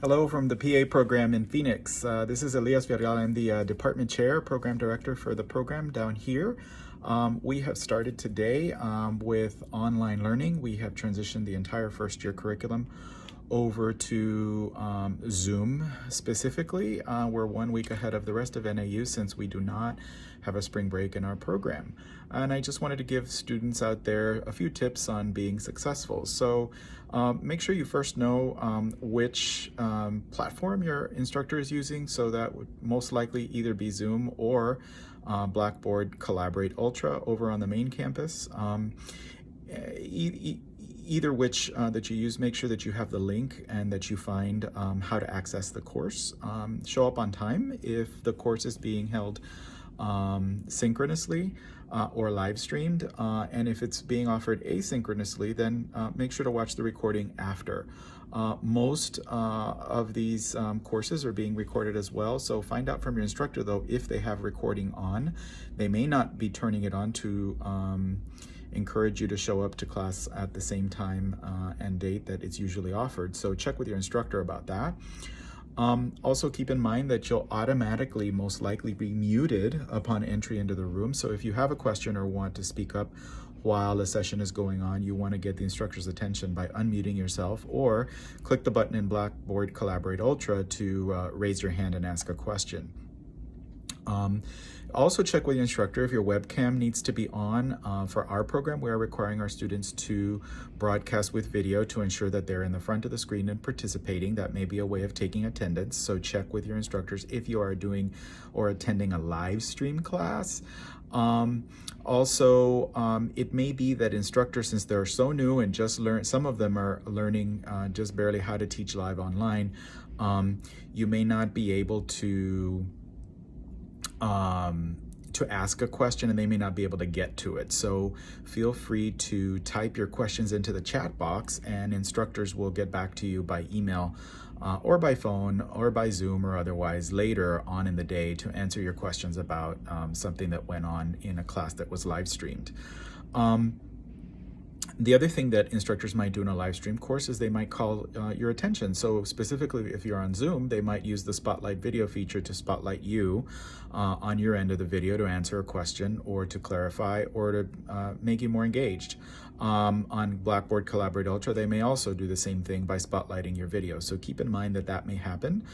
Hello from the PA program in Phoenix. This is Elias Villarreal. I'm the department chair, program director for the program down here. We have started today with online learning. We have transitioned the entire first year curriculum over to Zoom specifically. We're 1 week ahead of the rest of NAU since we do not have a spring break in our program. And I just wanted to give students out there a few tips on being successful. So make sure you first know which platform your instructor is using. So that would most likely either be Zoom or Blackboard Collaborate Ultra over on the main campus. Either which that you use, make sure that you have the link and that you find how to access the course. Show up on time if the course is being held synchronously or live streamed, and if it's being offered asynchronously, then make sure to watch the recording after. Most of these courses are being recorded as well, so find out from your instructor though if they have recording on. They may not be turning it on to encourage you to show up to class at the same time and date that it's usually offered, so check with your instructor about that. Also keep in mind that you'll automatically most likely be muted upon entry into the room, so if you have a question or want to speak up while the session is going on, you want to get the instructor's attention by unmuting yourself or click the button in Blackboard Collaborate Ultra to raise your hand and ask a question. Also check with your instructor if your webcam needs to be on. For our program, we are requiring our students to broadcast with video to ensure that they're in the front of the screen and participating. That may be a way of taking attendance, so check with your instructors if you are doing or attending a live stream class. It may be that instructors, since they're so new and just some of them are learning just barely how to teach live online, you may not be able to ask a question and they may not be able to get to it. So feel free to type your questions into the chat box and instructors will get back to you by email or by phone or by Zoom or otherwise later on in the day to answer your questions about something that went on in a class that was live streamed. The other thing that instructors might do in a live stream course is they might call your attention. So specifically if you're on Zoom, they might use the Spotlight video feature to spotlight you on your end of the video to answer a question or to clarify or to make you more engaged. On Blackboard Collaborate Ultra, they may also do the same thing by spotlighting your video. So keep in mind that that may happen.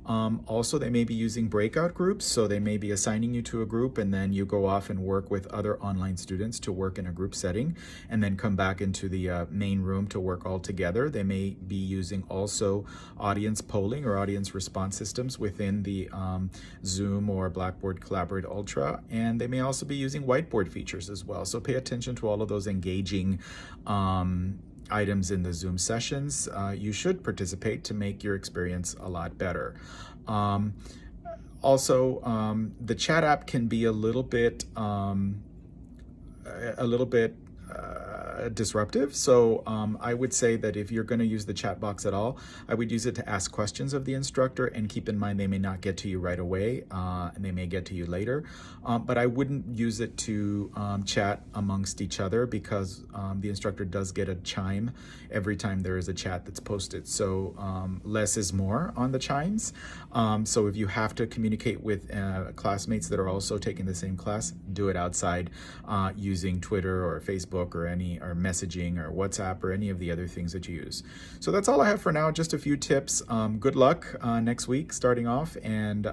Also, they may be using breakout groups, so they may be assigning you to a group and then you go off and work with other online students to work in a group setting and then come back into the main room to work all together. They may be using also audience polling or audience response systems within the Zoom or Blackboard Collaborate Ultra, and they may also be using whiteboard features as well. So pay attention to all of those engaging items in the Zoom sessions. You should participate to make your experience a lot better. The chat app can be a little bit disruptive. So I would say that if you're going to use the chat box at all, I would use it to ask questions of the instructor, and keep in mind they may not get to you right away and they may get to you later. But I wouldn't use it to chat amongst each other because the instructor does get a chime every time there is a chat that's posted. So less is more on the chimes. So if you have to communicate with classmates that are also taking the same class, do it outside using Twitter or Facebook or messaging or WhatsApp or any of the other things that you use. So that's all I have for now, just a few tips. Good luck next week starting off, and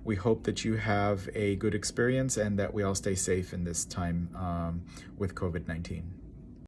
we hope that you have a good experience and that we all stay safe in this time with COVID-19.